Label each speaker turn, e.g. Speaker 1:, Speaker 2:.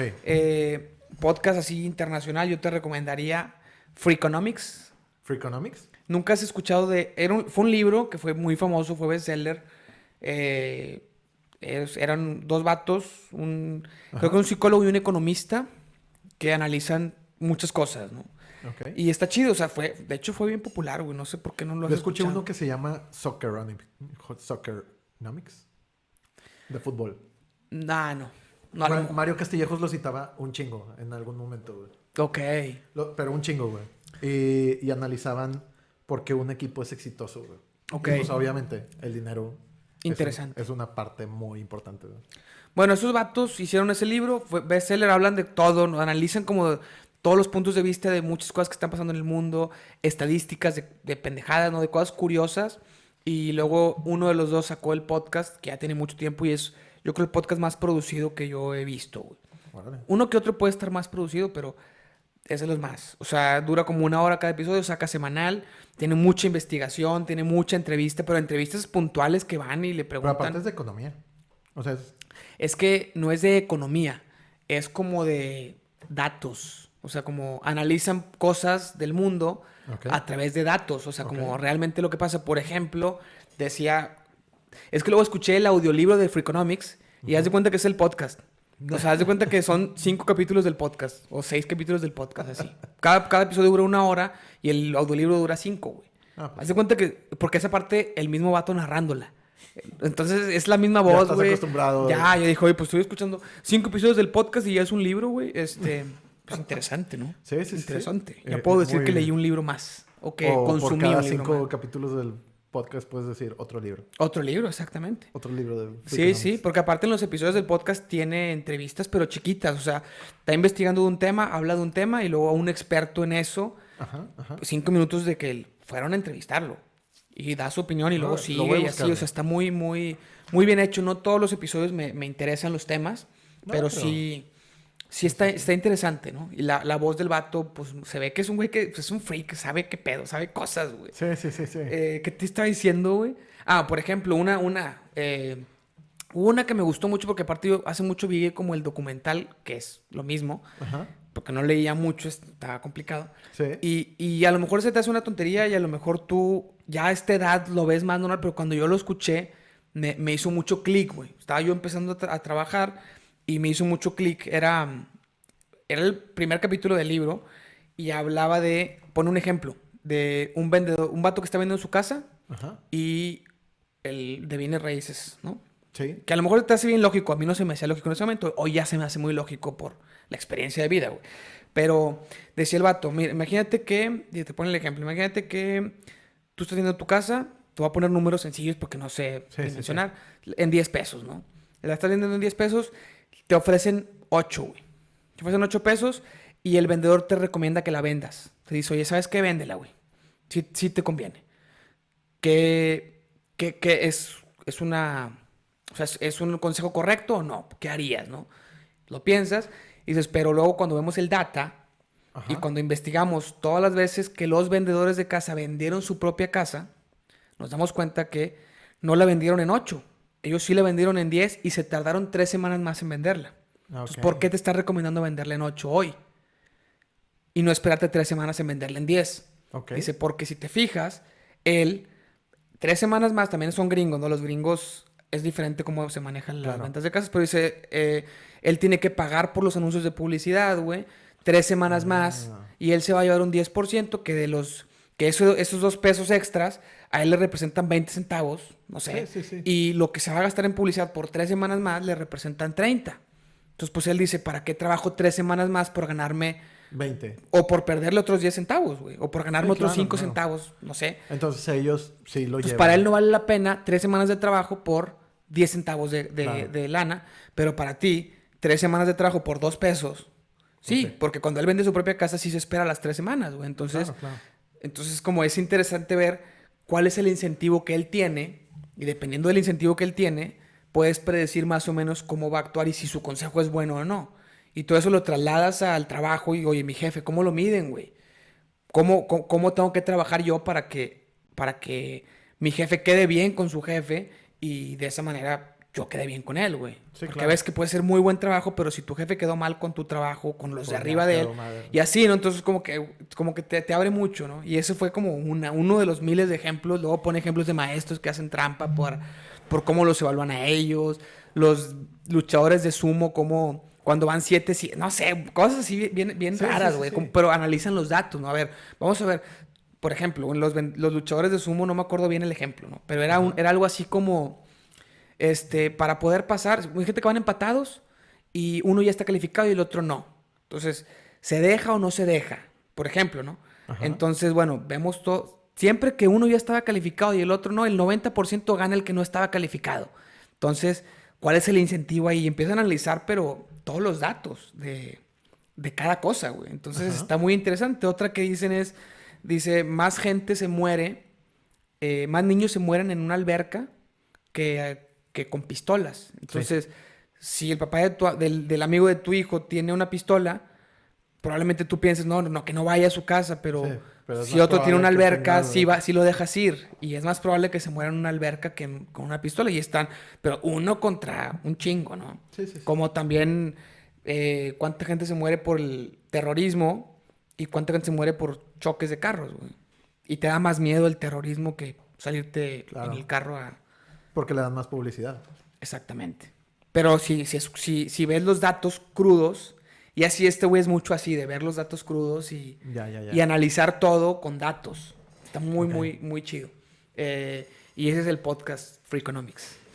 Speaker 1: Sí.
Speaker 2: Podcast así internacional, yo te recomendaría Freakonomics.
Speaker 1: ¿Freakonomics?
Speaker 2: ¿Nunca has escuchado de...? Fue un libro que fue muy famoso, fue bestseller. Eh, Eran dos vatos, creo que
Speaker 1: Ajá.
Speaker 2: un psicólogo y un economista que analizan muchas cosas, ¿no?
Speaker 1: Ok.
Speaker 2: Y está chido, o sea, de hecho fue bien popular, güey, no sé por qué no lo has
Speaker 1: Yo escuché
Speaker 2: escuchado.
Speaker 1: uno que se llama Soccernomics. De fútbol.
Speaker 2: Nah, no, no a lo mejor.
Speaker 1: Mario Castillejos lo citaba un chingo en algún momento, güey.
Speaker 2: Ok,
Speaker 1: Pero un chingo, güey. Y analizaban por qué un equipo es exitoso, güey.
Speaker 2: ok,
Speaker 1: Y pues obviamente el dinero
Speaker 2: interesante.
Speaker 1: es una parte muy importante, güey.
Speaker 2: Bueno, esos vatos hicieron ese libro, fue bestseller, hablan de todo, ¿no? Analizan como todos los puntos de vista de muchas cosas que están pasando en el mundo, estadísticas de pendejadas, ¿no? De cosas curiosas. Y luego uno de los dos sacó el podcast, que ya tiene mucho tiempo y es, yo creo, el podcast más producido que yo he visto, güey.
Speaker 1: Órale.
Speaker 2: Uno que otro puede estar más producido, pero es de los más. O sea, dura como 1 hora cada episodio, saca semanal, tiene mucha investigación, tiene mucha entrevista, pero entrevistas puntuales que van y le
Speaker 1: Pero aparte
Speaker 2: preguntan.
Speaker 1: es de economía. O sea,
Speaker 2: Es que no es de economía, es como de datos. O sea, como analizan cosas del mundo
Speaker 1: ok,
Speaker 2: a través de datos. O sea,
Speaker 1: ok.
Speaker 2: como realmente lo que pasa. Por ejemplo, decía. Es que luego escuché el audiolibro de Freakonomics y haz de
Speaker 1: Ujú.
Speaker 2: cuenta que es el podcast. O sea, haz de cuenta que son 5 capítulos del podcast o 6 capítulos del podcast, así. Cada episodio dura 1 hora y el audiolibro dura 5, güey.
Speaker 1: Ah,
Speaker 2: Haz
Speaker 1: pues
Speaker 2: de cuenta que, porque esa parte, el mismo vato narrándola. Entonces es la misma
Speaker 1: ya
Speaker 2: voz,
Speaker 1: estás
Speaker 2: güey.
Speaker 1: acostumbrado.
Speaker 2: Ya, yo dije, oye, pues estoy escuchando 5 episodios del podcast y ya es un libro, güey. Pues interesante, ¿no?
Speaker 1: Sí, sí, sí, sí.
Speaker 2: Interesante. Ya puedo decir que leí
Speaker 1: Muy...
Speaker 2: un libro más. O que
Speaker 1: O por
Speaker 2: consumí
Speaker 1: cada
Speaker 2: un libro más.
Speaker 1: 5 capítulos del podcast puedes decir otro libro.
Speaker 2: Otro libro, exactamente.
Speaker 1: Otro libro de
Speaker 2: Sí, sí,
Speaker 1: Freakonomics.
Speaker 2: porque aparte en los episodios del podcast tiene entrevistas, pero chiquitas. O sea, está investigando de un tema, habla de un tema y luego a un experto en eso,
Speaker 1: Ajá, ajá.
Speaker 2: 5 minutos de que fueron a entrevistarlo. Y da su opinión y luego
Speaker 1: Lo voy
Speaker 2: sigue
Speaker 1: a
Speaker 2: y
Speaker 1: buscar,
Speaker 2: así. O
Speaker 1: güey.
Speaker 2: sea, está muy, muy, muy bien hecho. No todos los episodios me interesan los temas,
Speaker 1: No,
Speaker 2: pero
Speaker 1: pero...
Speaker 2: sí, sí
Speaker 1: Sí, sí,
Speaker 2: está
Speaker 1: sí.
Speaker 2: interesante, ¿no? Y la voz del vato, pues se ve que es un güey que pues, es un freak, sabe qué pedo, sabe cosas, güey.
Speaker 1: Sí, sí, sí, sí.
Speaker 2: ¿Qué te estaba diciendo, güey? Ah, por ejemplo, hubo una que me gustó mucho porque aparte yo hace mucho vi como el documental, que es lo mismo,
Speaker 1: Ajá.
Speaker 2: porque no leía mucho, estaba complicado.
Speaker 1: Sí.
Speaker 2: Y a lo mejor se te hace una tontería y a lo mejor tú ya a esta edad lo ves más normal, pero cuando yo lo escuché me hizo mucho clic, güey. Estaba yo empezando a trabajar y me hizo mucho clic. Era el primer capítulo del libro y hablaba pone un ejemplo, de un vendedor, un vato que está vendiendo su casa
Speaker 1: Ajá.
Speaker 2: y el de bienes raíces, ¿no?
Speaker 1: Sí.
Speaker 2: Que a lo mejor te hace bien lógico, a mí no se me hacía lógico en ese momento, hoy ya se me hace muy lógico por la experiencia de vida, güey. Pero decía el vato, mira, imagínate que, y te pone el ejemplo, imagínate que tú estás viendo tu casa, te voy a poner números sencillos porque no sé
Speaker 1: Sí, sí, sí.
Speaker 2: dimensionar, en 10 pesos, ¿no? La estás vendiendo en 10 pesos, te ofrecen 8, güey. Te ofrecen 8 pesos y el vendedor te recomienda que la vendas. Te dice, oye, ¿sabes qué? Véndela, güey. Sí, sí te conviene. Que es una... O sea, ¿es un consejo correcto o no? ¿Qué harías, no? Lo piensas y dices, pero luego cuando vemos el data y
Speaker 1: Ajá.
Speaker 2: cuando investigamos todas las veces que los vendedores de casa vendieron su propia casa, nos damos cuenta que no la vendieron en 8. Ellos sí la vendieron en 10 y se tardaron 3 semanas más en venderla.
Speaker 1: Ok.
Speaker 2: Entonces, ¿por qué te está recomendando venderla en 8 hoy? Y no esperarte 3 semanas en venderla en 10.
Speaker 1: Ok.
Speaker 2: Dice, porque si te fijas, él, 3 semanas más también son gringos, ¿no? Los gringos es diferente cómo se manejan las
Speaker 1: Claro.
Speaker 2: ventas de casas, pero dice, él tiene que pagar por los anuncios de publicidad, güey, 3 semanas más,
Speaker 1: Ah.
Speaker 2: y él se va a llevar un 10% que de los, esos 2 pesos extras, a él le representan 20 centavos, no
Speaker 1: Sí,
Speaker 2: sé,
Speaker 1: sí, sí.
Speaker 2: y lo que se va a gastar en publicidad por 3 semanas más le representan 30. Entonces, pues él dice, ¿para qué trabajo 3 semanas más por ganarme
Speaker 1: 20.
Speaker 2: o por perderle otros 10 centavos, güey? O por ganarme
Speaker 1: Sí,
Speaker 2: otros
Speaker 1: claro,
Speaker 2: 5
Speaker 1: claro.
Speaker 2: centavos, no sé.
Speaker 1: Entonces ellos sí lo
Speaker 2: Entonces, para él
Speaker 1: llevan.
Speaker 2: no vale la pena 3 semanas de trabajo por 10 centavos
Speaker 1: Claro.
Speaker 2: de lana. Pero para ti, 3 semanas de trabajo por 2 pesos.
Speaker 1: Pues
Speaker 2: Sí,
Speaker 1: sí.
Speaker 2: porque cuando él vende su propia casa, sí se espera las 3 semanas, güey. Entonces,
Speaker 1: Claro, claro.
Speaker 2: como es interesante ver cuál es el incentivo que él tiene. Y dependiendo del incentivo que él tiene, puedes predecir más o menos cómo va a actuar y si su consejo es bueno o no. Y todo eso lo trasladas al trabajo y, oye, mi jefe, ¿cómo lo miden, güey? ¿Cómo tengo que trabajar yo para que mi jefe quede bien con su jefe y de esa manera yo quedé bien con él, güey.
Speaker 1: Sí,
Speaker 2: Porque
Speaker 1: claro.
Speaker 2: ves que puede ser muy buen trabajo, pero si tu jefe quedó mal con tu trabajo, con los
Speaker 1: Pues
Speaker 2: de
Speaker 1: ya
Speaker 2: arriba de él,
Speaker 1: quedó madre.
Speaker 2: y así, ¿no? Entonces como que te abre mucho, ¿no? Y ese fue como uno de los miles de ejemplos. Luego pone ejemplos de maestros que hacen trampa por cómo los evalúan a ellos. Los luchadores de sumo, como cuando van 7, no sé, cosas así bien
Speaker 1: Sí,
Speaker 2: raras,
Speaker 1: sí,
Speaker 2: güey.
Speaker 1: sí.
Speaker 2: Pero analizan los datos, ¿no? A ver, vamos a ver. Por ejemplo, en los luchadores de sumo, no me acuerdo bien el ejemplo, ¿no? Pero
Speaker 1: Ajá.
Speaker 2: era algo así como, para poder pasar, hay gente que van empatados y uno ya está calificado y el otro no. Entonces, ¿se deja o no se deja? Por ejemplo, ¿no?
Speaker 1: Ajá.
Speaker 2: Entonces, bueno, vemos todo. Siempre que uno ya estaba calificado y el otro no, el 90% gana el que no estaba calificado. Entonces, ¿cuál es el incentivo ahí? Y empiezan a analizar, pero todos los datos de cada cosa, güey. Entonces,
Speaker 1: Ajá.
Speaker 2: está muy interesante. Otra que dicen dice, más gente se muere, más niños se mueren en una alberca que con pistolas. Entonces, si el papá del amigo de tu hijo tiene una pistola, probablemente tú pienses, no, que no vaya a su casa, pero
Speaker 1: Sí, pero es
Speaker 2: si
Speaker 1: más
Speaker 2: otro tiene una
Speaker 1: probable que
Speaker 2: alberca,
Speaker 1: tenga alberca.
Speaker 2: sí lo dejas ir. Y es más probable que se muera en una alberca que con una pistola. Y están, pero uno contra un chingo, ¿no?
Speaker 1: Sí, sí, sí.
Speaker 2: Como también cuánta gente se muere por el terrorismo y cuánta gente se muere por choques de carros, güey. Y te da más miedo el terrorismo que salirte en
Speaker 1: Claro.
Speaker 2: el carro a...
Speaker 1: Porque le dan más publicidad.
Speaker 2: Exactamente. Pero si ves los datos crudos, y así este güey es mucho así, de ver los datos crudos
Speaker 1: Ya, ya,
Speaker 2: y
Speaker 1: ya.
Speaker 2: analizar todo con datos. Está muy,
Speaker 1: Ok.
Speaker 2: muy, muy chido. Y ese es el podcast Free Economics.